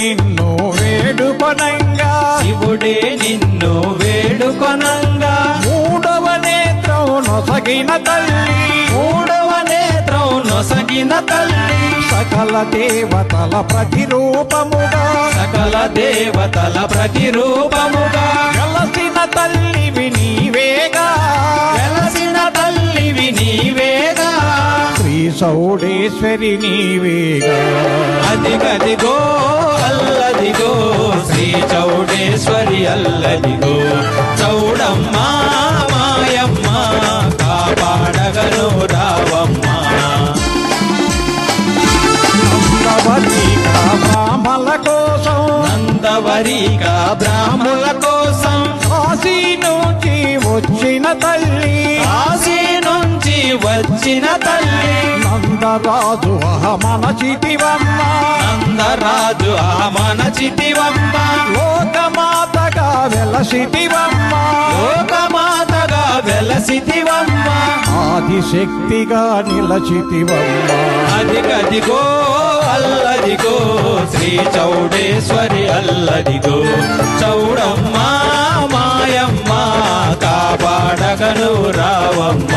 నిన్ను వేడుకొనంగా శివుడే నిన్ను వేడుకొనంగా మూడవ నేత్రం నొసగిన తల్లి మూడవ నేత్రం నొసగిన తల్లి సకల దేవతల ప్రతిరూపముగా సకల దేవతల ప్రతిరూపముగా వెలసిన తల్లివి నీవేగా వెలసిన తల్లివి నీవేగా శ్రీ చౌడేశ్వరి నీవేగా అదిగదిగో అల్లదిగో శ్రీ చౌడేశ్వరి అల్లదిగో చౌడమ్మ మాయమ్మ కాపాడగను రావమ్మ నందవరిక బ్రాహ్మల కోసం నందవరిక బ్రాహ్మణుల కోసం కాశీ నుంచి వచ్చిన తల్లి కాశీ నుంచి వచ్చిన తల్లి నందరాజు మన చితివమ్మ నందరాజు మన చితివమ్మ లోకమాతగా వెలసిటివమ్మ లోకమాతగా వెలసితివమ్మ ఆదిశక్తిగా నిలచితివమ్మ అదిగదిగో అల్లదిగో శ్రీ చౌడేశ్వరి అల్లదిగో చౌడమ్మ మాయమ్మ కాపాడగను రావమ్మ